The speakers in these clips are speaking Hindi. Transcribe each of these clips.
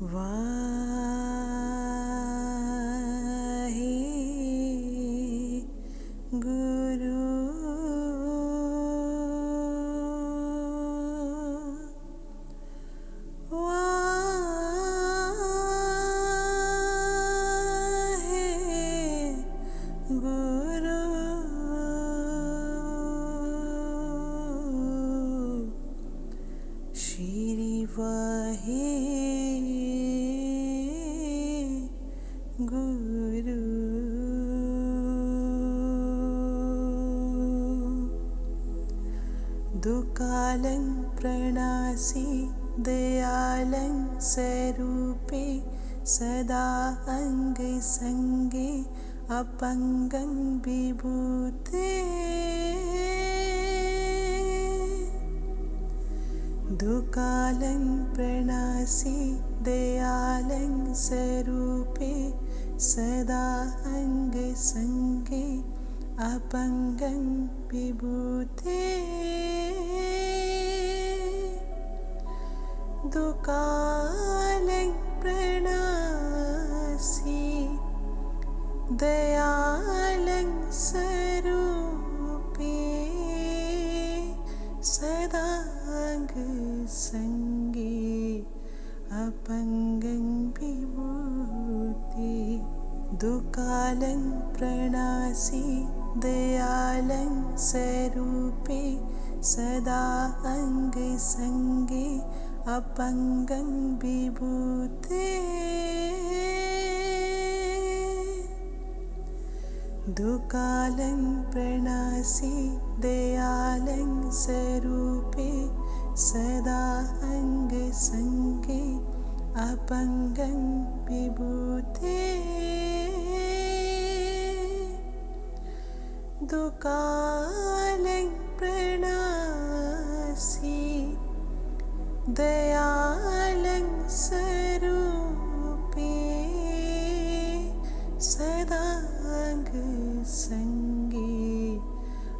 गुरु गुरु श्री वाहे गुरु दुकालं प्रणासी दयालं स्वरूपे सदा अंग संगे अपंगं विभूते दुकालं प्रणासी दयालं स्वरूपे सदा अंग संगे अपंगं विभूते दुकालं प्रणासी दयालं स्वरूपे सदा अंग संगे अपंगं विभूते दुकालं प्रणासी दयालं स्वरूपे सदा अंग संगे अपंगं विभूते दुकालं प्रणासी दयालं स्वरूपे सदा अंग संगे अपंगं विभूते दुकालं प्रणासी दयालं स्वरूपे सदा अंग संगे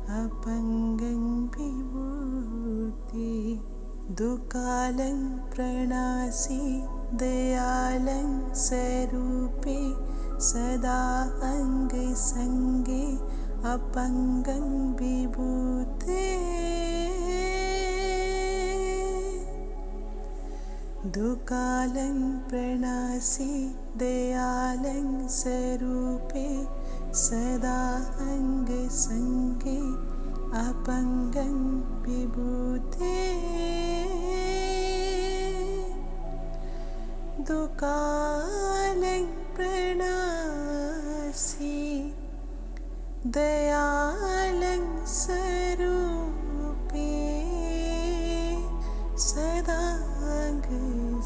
अपंगं विभूते दुकालं प्रणासी दयालं स्वरूपे सदा अंग संगे अपंगं विभूते दुकालं प्रणासी दयालं स्वरूपे सदा अंग संगे अपंगं विभूते दुकालं प्रणासी दयालं स्वरूपे सदा अंग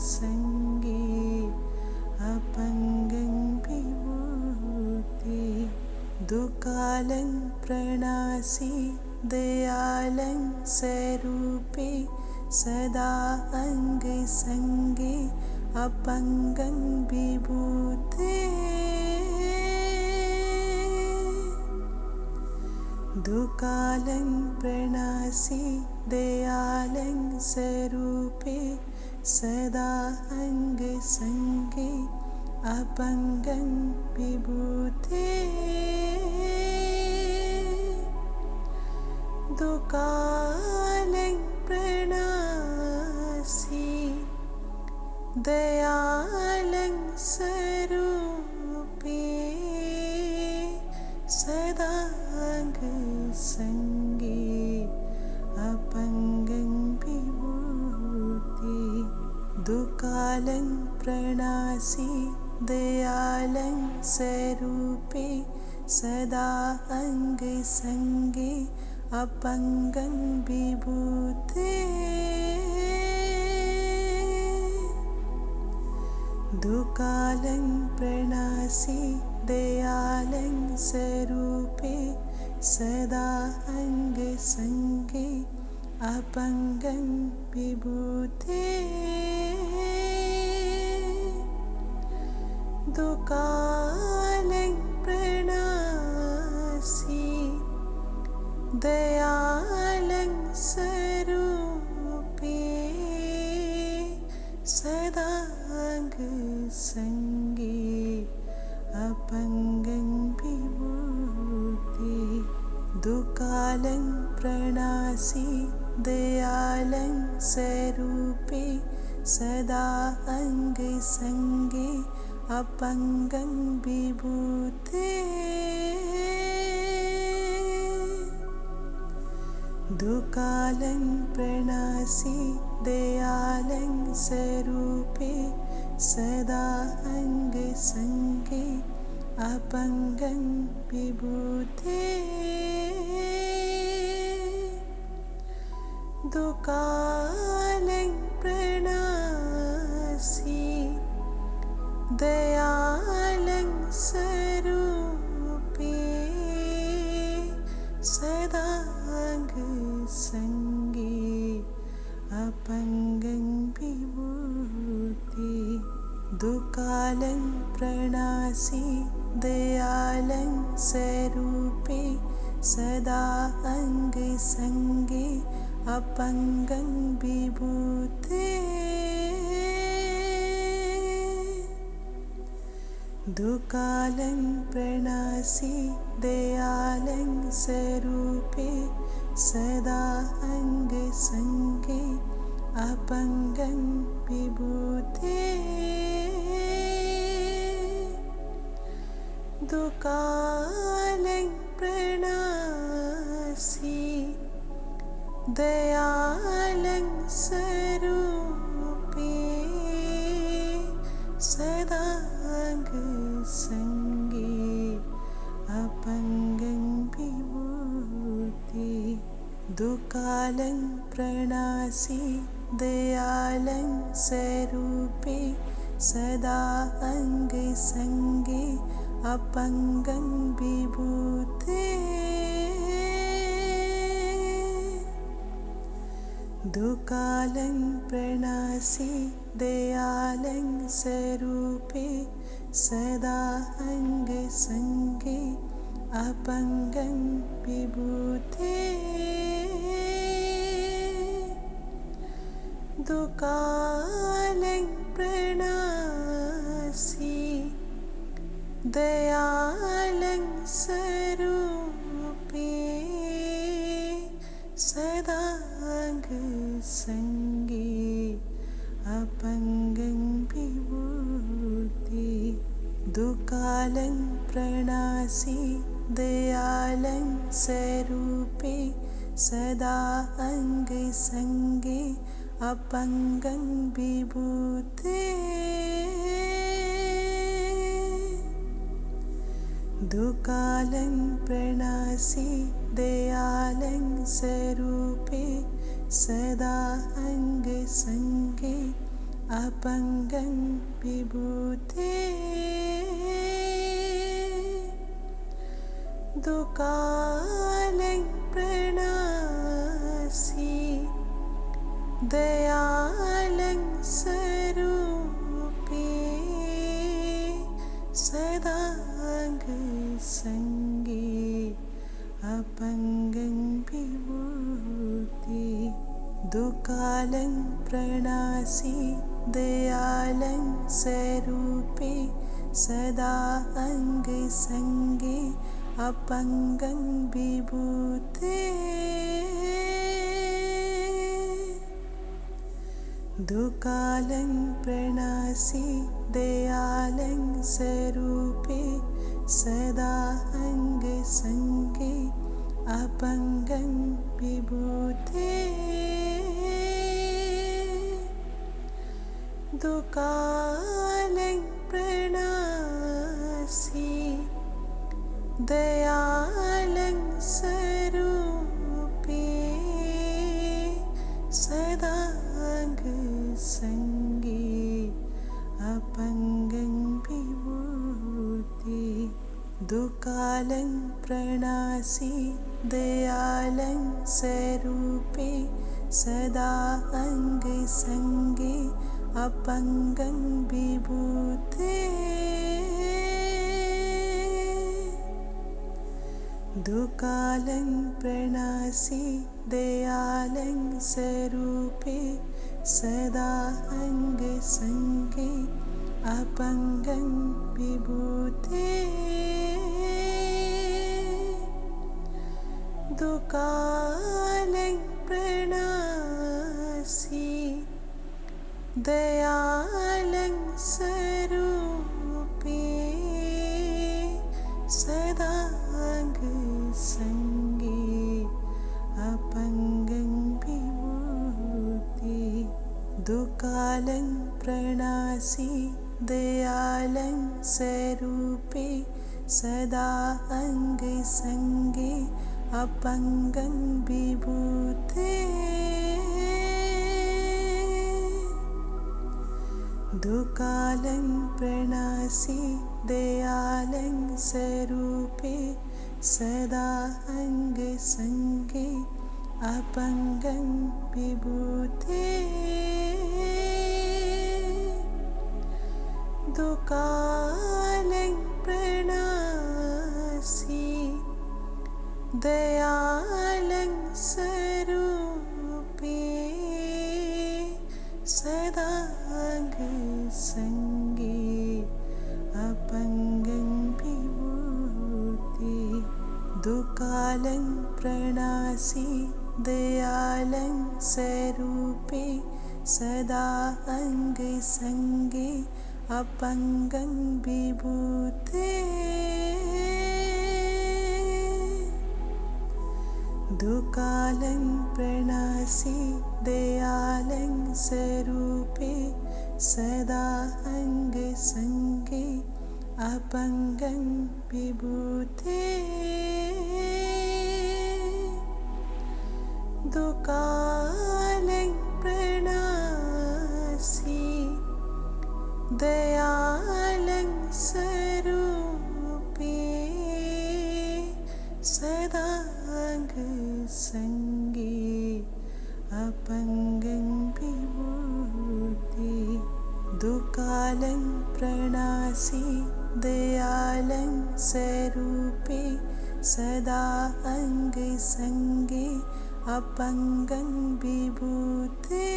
संगे अपंगं विभूते दुकालं प्रणासी दयालं स्वरूपे सदा अंग संगे अपंगं विभूते दुकालं प्रणासी दयालं स्वरूपे सदा अंग संगे अपंगं विभूते दुकालं प्रणासी दयालं स्वरूपे सदा अंग संगे अपंगं विभूते दुकालं प्रणासी दयालं स्वरूपे सदा अंग संगे अपंगं विभूते दुकालं प्रणासी दयालं स्वरूपे सदा अंग संगे अपंगं विभूते दुकालं प्रणासी दयालं स्वरूपे सदा संगे अपंगं विभूति दुकालं प्रणासि दयालं स्वरूपे सदा अंग संगे अपंगं विभूते दुकालं प्रणासि दयालं स्वरूपे सदा अंग संगे अपंगं विभूते दुकालं प्रणासि दयालं स्वरूपे सदा अंग संगे अपंगं विभूति दुकालं प्रणासि दयालं स्वरूपे सदा अंग संगे अपंगं विभूते दुकालं प्रणासि दयालं स्वरूपे सदा अंग संगे अपंगं विभूते दुकालं प्रणासि दयालं स्वरूपे सदा अंग संगे अपंगं विभूति दुकालं प्रणासि दयालं स्वरूपे सदा अंग संगे अपंगं विभूते दुकालं प्रणासि दयालं स्वरूपे सदा अंग संगे अपंगं विभूते दुकालं प्रणासि दयालं स्वरूपे सदा अंग संगे अपंगं विभूति दुकालं प्रणासि दयालं स्वरूपे सदा अंग संगे अपंगं विभूते दुकालं प्रणासि दयालं स्वरूपे सदा अंग संगे अपंगं विभूते दुकालं प्रणासि दयालं स्वरूपे सदा अंग संगे अपंगं विभूति दुकालं प्रणासि दयालं स्वरूपे सदा अंग संगे अपंगं विभूते दुकालं प्रणासि दयालं स्वरूपे सदा अंग संगे अपंगं विभूते दुकालं प्रणासि दयालं स्वरूपे सदा अंग संगे अपंगं विभूति दुकालं प्रणासि दयालं स्वरूपे सदा अंग संगे अपंगं विभूते दुकालं प्रणासि दयालं स्वरूपे सदा अंग संगे अपङ्गं विभूते दुकालं प्रणासि दयालं स्वरूपे सदांग संगे अपङ्गं विभूते दुकालं प्रणासि दयालं स्वरूपे सदा अंग संगे अपङ्गं विभूते दुकालं प्रणासि दयालं स्वरूपे सदा अंग संगे अपङ्गं विभूते दुकालं प्रणासि दयालं स्वरूपे सदांग संगे अपङ्गं विभूते दुकालं प्रणासि दयालं स्वरूपे सदा अंग संगे अपङ्गं विभूते दुकालं प्रणासि दयालं स्वरूपे सदा अंग संगे अपङ्गं विभूते दुकालं प्रणासि दयालं स्वरूपे सदांग संगे अपङ्गं विभूते दुकालं प्रणासि दयालं स्वरूपे सदा अंग संगे अपङ्गं विभूते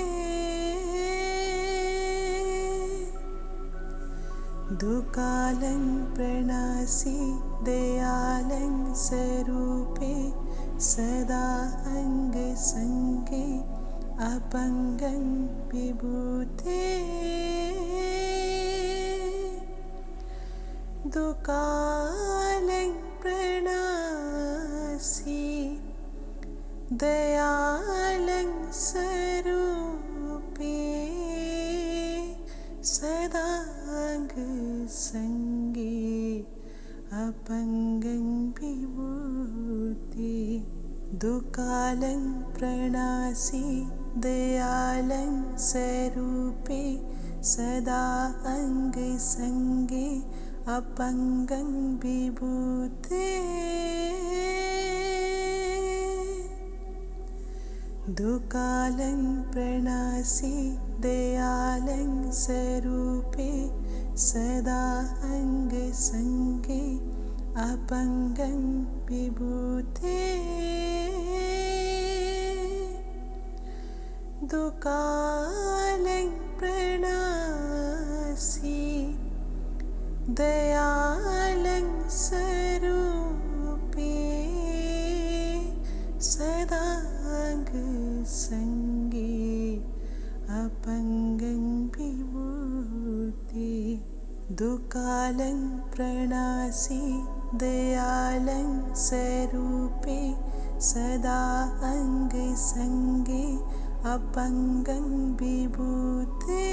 दुकालं प्रणासि दयालं स्वरूपे सदा अंग संगे अपङ्गं विभूते दुकालं प्रणासि दयालं स्वरूपे सदांग संगे अपङ्गं विभूते दुकालं प्रणासि दयालं स्वरूपे सदा अंग संगे अपङ्गं विभूते दुकालं प्रणासि दयालं स्वरूपे सदा अंग संगे अपङ्गं विभूते दुकालं प्रणासि दयालं स्वरूपे सदा अंग संगे अपङ्गं विभूते दुकालं प्रणासि दयालं स्वरूपे सदा अंग संगे अपङ्गं विभूते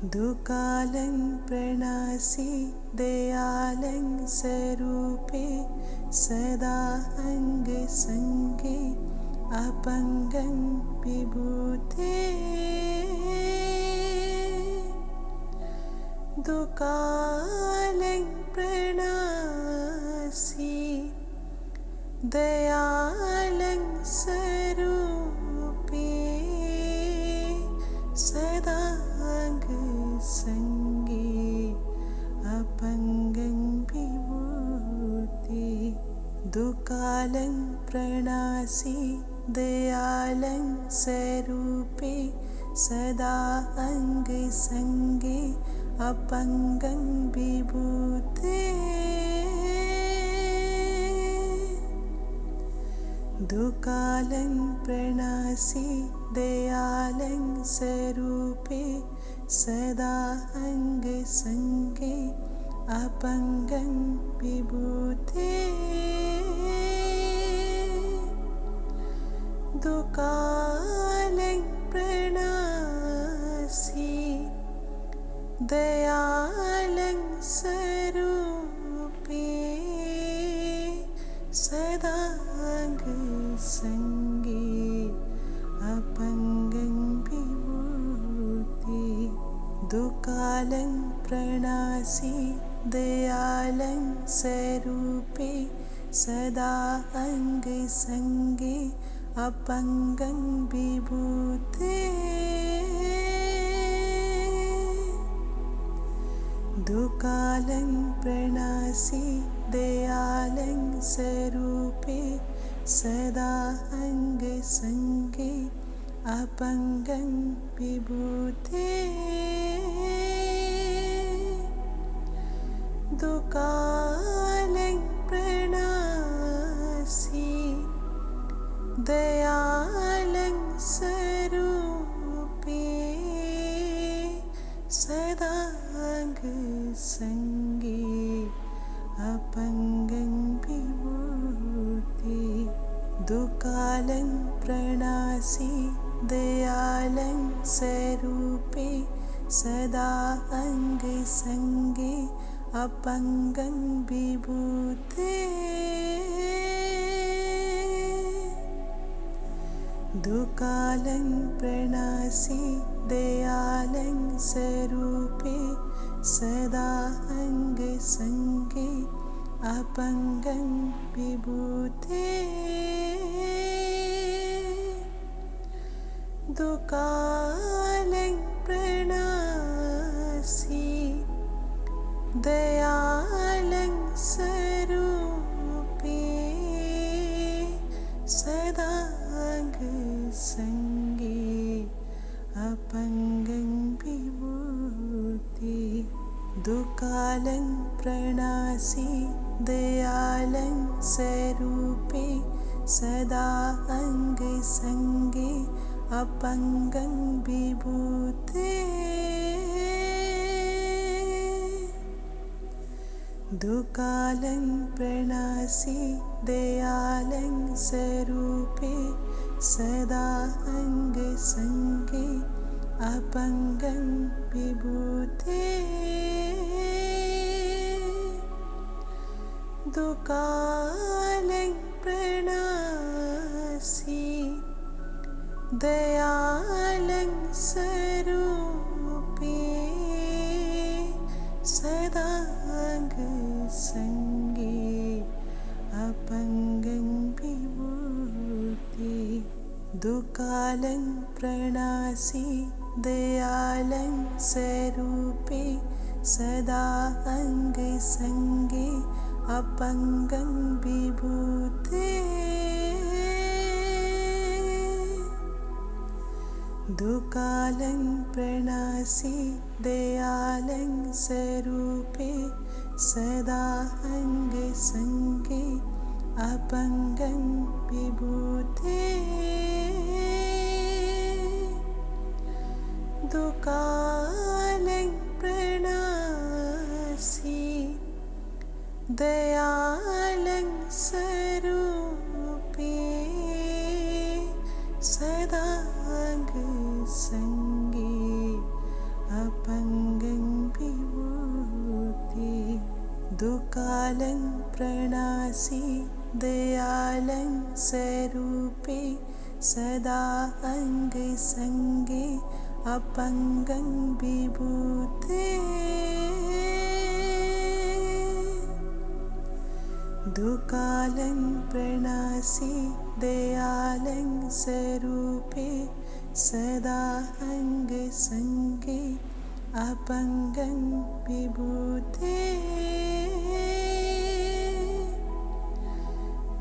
दुकालं प्रणासि दयालं स्वरूपे सदा अंग संगे अपङ्गं विभूते दुकालं प्रणासि दयालं स्वरूपे सदा अंग संगे अपङ्गं विभूते दुकालं प्रणासि दयालं स्वरूपे सदा अंग संगे अपंगं विभूते दुकालं प्रणासि दयालं स्वरूपे सदा अंग संगे अपंगं विभूते दुकालं प्रणासि दयालं स्वरूपे सदा अंग संगे अपंगं विभूते दुकालं प्रणासि दयालं स्वरूपे सदा अंग संगे अपंगं विभूते दुकालं प्रणासि दयालं स्वरूपे सदा अंग संगे अपंगं विभूते दुकालं प्रणासि दयालं स्वरूपे सदा अंग संगे अपंगं विभूते दुकालं प्रणासि दयालं स्वरूपे सदा अंग संगे अपंगं विभूते दुकालं प्रणासि दयालं स्वरूपे सदा अंग संगे अपंगं विभूते दुकालं प्रणासि दयालं स्वरूपे सदा अंग संगे अपंगं विभूते दुकालं प्रणासि दयालं स्वरूपे सदा अंग संगे अपंगं विभूते दुकालं प्रणासि दयालं स्वरूपे सदा अंग संगे अपंगं विभूते दुकालं प्रणासि दयालं स्वरूपे सदा अंग संगे अपंगं विभूते दुकालं प्रणासि दयालं स्वरूपे सदा अंग संगे अपंगं विभूते दुकालं प्रणासि दयालं स्वरूपे सदा अंग संगे अपंगं विभूते दुकालं प्रणासि दयालं स्वरूपे सदा अंग संगे अपंगं विभूते दुकालं प्रणासि दयालं स्वरूपे सदा अंग संगे अपंगं विभूते दुकालं प्रणासि दयालं स्वरूपे सदा अंग संगे अपंगं विभूते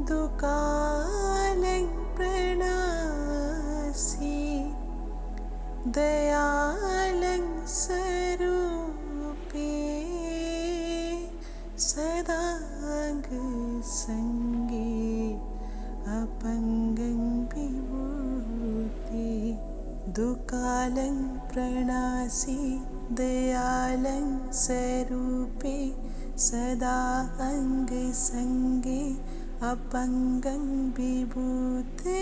दुकालं प्रणासि दयालं स्वरूपे सदांग संगे अपंगं विभूते दुकालं प्रणासी दयालं स्वरूपे सदा अंग संगे अपंगं विभूते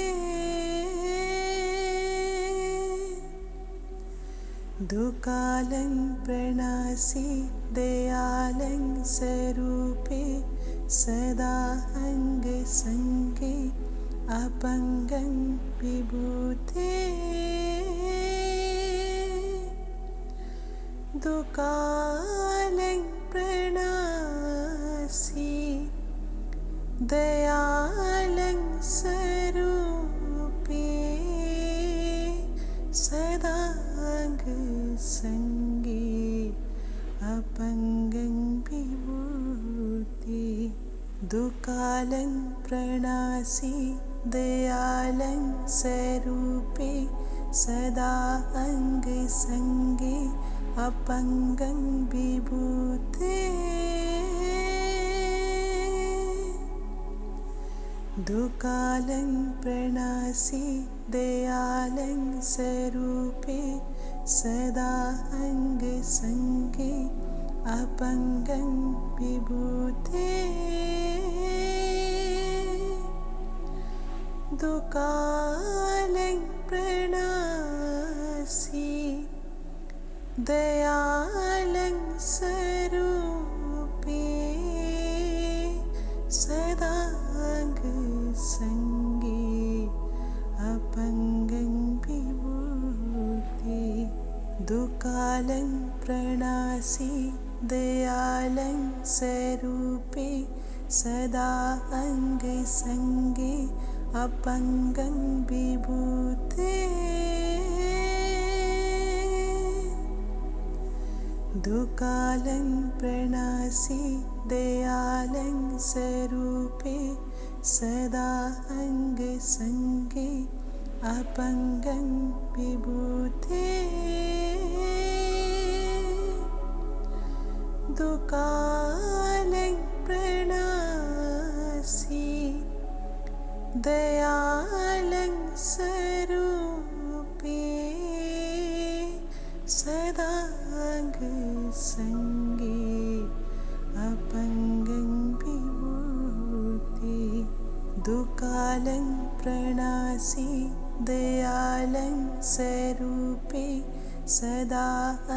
दुकालं प्रणासी दयालं स्वरूपे सदा अंग संगे अपंगं विभूते दुकालं प्रणासी दयालं स्वरूपे सदांग संगे अपंगं विभूते दुकालं प्रणासी दयालं स्वरूपे सदा अंग संगे अपंगं विभूते दुकालं प्रणासी दयालं स्वरूपे सदा अंग संगे अपंगं विभूते दुकालं प्रणासी दयालं स्वरूपे सदांग संगे अपंगं विभूते दुकालं प्रणासी दयालं स्वरूपे सदा अंग संगे अपंगं विभूते दुकालं प्रणासी दयालं स्वरूपे सदा अंग संगे अपंगं विभूते दुकालं प्रणासी दयालं स्वरूपे सदांग संगे अपंगं विभूते दुकालं प्रणासी दयालं स्वरूपे सदा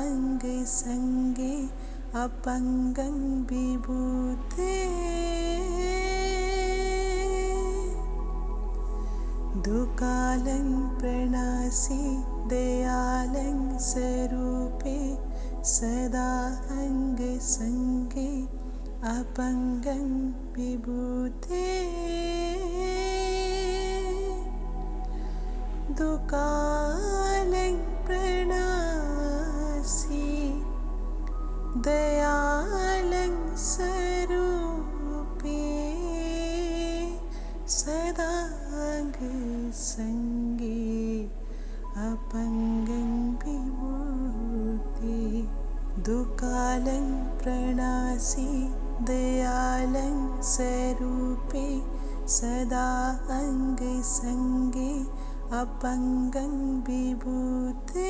अंग संगे अपंगं विभूते दुकालं प्रणासी दयालं स्वरूपे सदा अंग संगे अपंगं विभूते दुकालं प्रणासी दयालं स्वरूपे सदांग संगे अपंगं विभूते दुकालं प्रणासी दयालं स्वरूपे सदा अंग संगे अपंगं विभूते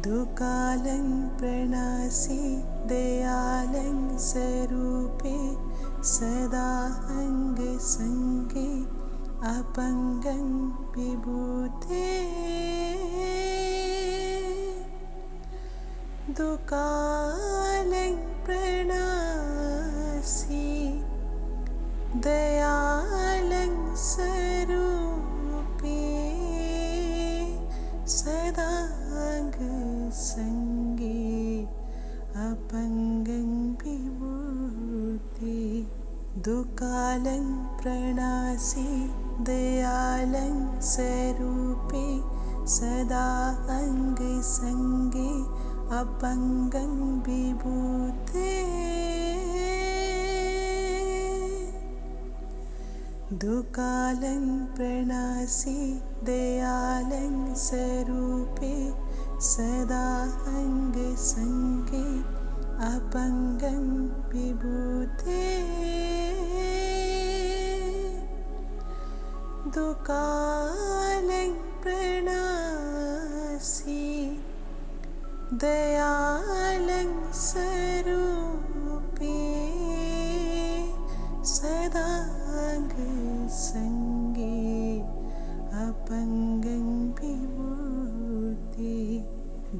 दुकालं प्रणासी दयालं स्वरूपे सदा अंग संगे अपंगं विभूते दुकालं प्रणासी दयालं स्वरूपे सदांग संगे अपंगं विभूते दुकालं प्रणासी दयालं स्वरूपे सदा अंग संगे अपंगं विभूते दुकालं प्रणासि दयालं स्वरूपे सदा अङ्गसङ्गे अपङ्गं विभूते दुकालं प्रणासि दयालं स्वरूपे सदा अङ्गसङ्गे अपङ्गं विभूते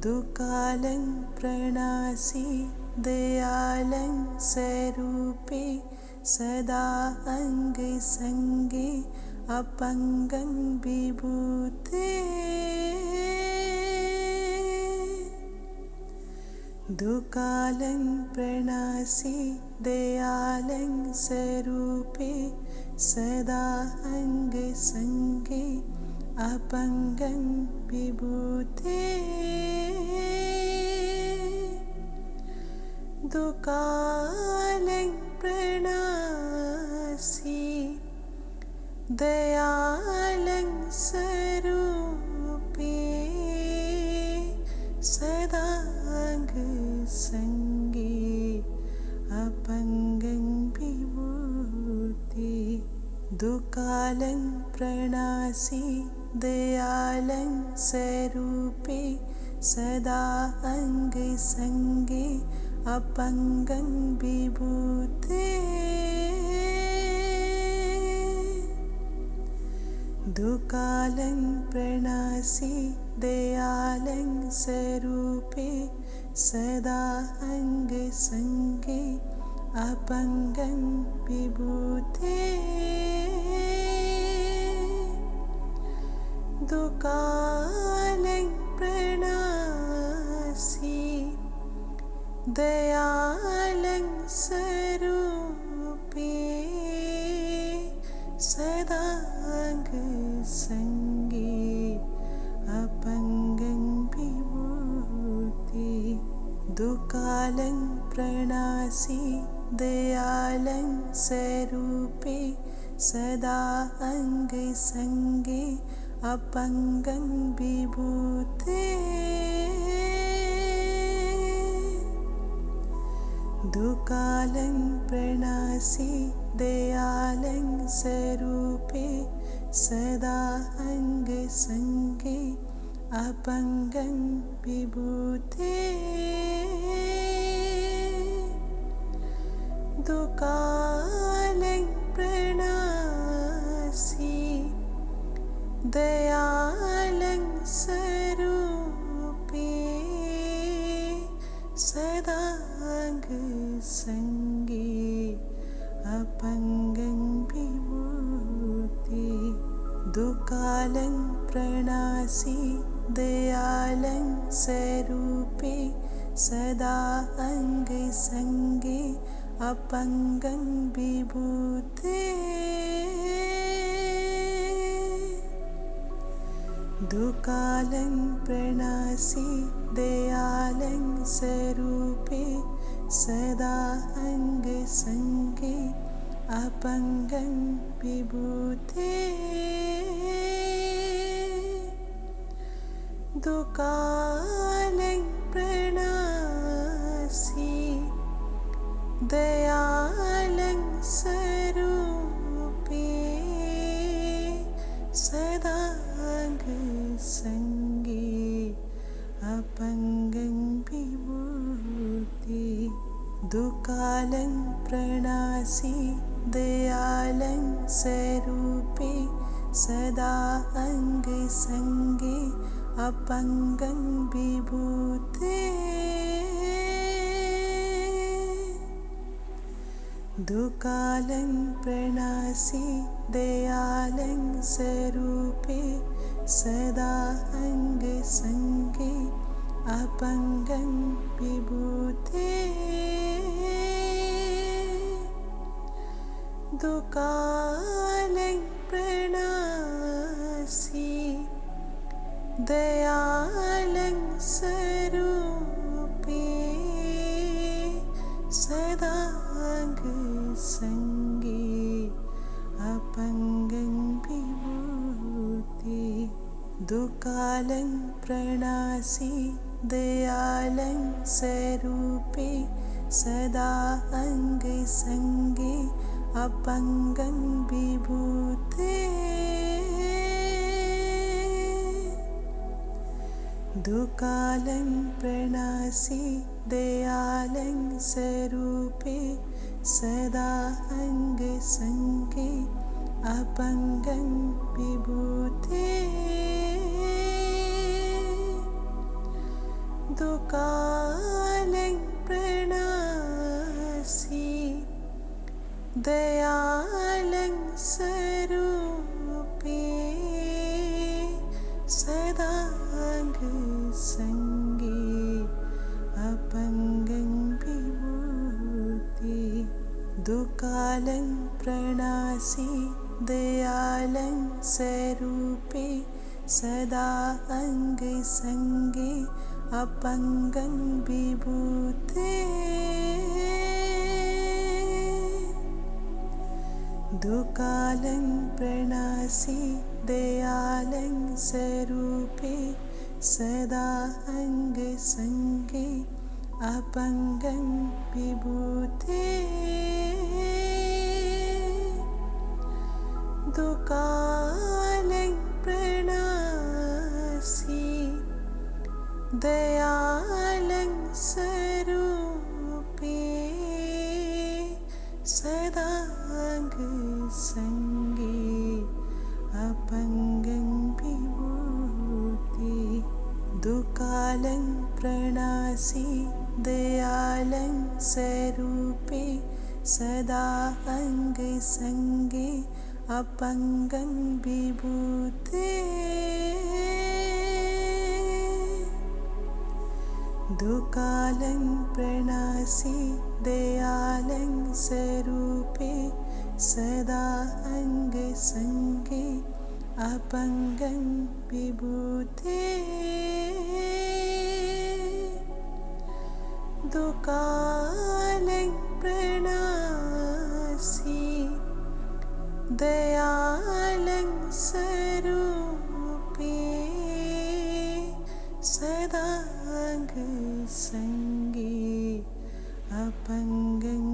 दुकालं प्रणासि दयालं स्वरूपे सदा अङ्गसङ्गे अपङ्गं विभूते दुकालं प्रणासि दयालं स्वरूपे सदा अङ्गसङ्गे अपङ्गं विभूते दुकालं प्रणासि दयालं स्वरूपे सदा अङ्गसङ्गे अपङ्गं विभूते दुकालं प्रणासि दयालं स्वरूपे सदा अङ्गसङ्गे अपङ्गं विभूते दुकालं प्रणासि दयालं स्वरूपे सदा अङ्गसङ्गे अपङ्गं विभूते दुकालं प्रणासि दयालं स्वरूपे सदा अङ्गसङ्गे अपङ्गं विभूते दुकालं प्रणासि दयालं स्वरूपे सदा अङ्गसङ्गे अपङ्गं विभूते दुकालं प्रणासि दयालं स्वरूपे सदा अङ्गसङ्गे अपङ्गं विभूते दुकालं प्रणासि दयालं स्वरूपे सदा अङ्गसङ्गे अपङ्गं विभूते दुकालं प्रणासि दयालं स्वरूपे सदा अङ्गसङ्गे अपङ्गं विभूते दुकालं प्रणासि दयालं स्वरूपे सदा अङ्गसङ्गे अपङ्गं विभूते दुकालं प्रणासि दयालं स्वरूपे सदा अङ्गसङ्गे अपङ्गं विभूते दुकालं प्रणासि दयालं स्वरूपे सदा अङ्गसङ्गे अपङ्गं विभूते दुकालं प्रणासि दयालं स्वरूपे सदा अङ्गसङ्गे अपङ्गं विभूते दुकालं प्रणासि दयालं स्वरूपे सदा अङ्गसङ्गे अपङ्गं दुकालं प्रणासि दयालं स्वरूपे सदा अङ्गसङ्गे अपङ्गं विभूते दुकालं प्रणासि दयालं स्वरूपे सदा अङ्गसङ्गे अपङ्गं विभूते दुकालं प्रणासि दयालं स्वरूपे सदा अङ्गसङ्गे अपङ्गं विभूते दुकालं प्रणासि दयालं स्वरूपे सदा अङ्गसङ्गे अपङ्गं विभूते दुकालं प्रणासि दयालं स्वरूपे सदा अङ्गसङ्गे अपङ्गं विभूते दुकालं प्रणासि दयालं स्वरूपे सदा अङ्गसङ्गे अपङ्गं विभूते दुकालं प्रणासि दयालं स्वरूपे सदा अङ्गसङ्गे अपङ्गं विभूते दुकालं प्रणासि दयालं स्वरूपे सदा अङ्गसङ्गे अपङ्गं विभूते दुकालं प्रणासि दयालं स्वरूपे सदा अङ्गसङ्गे अपङ्गं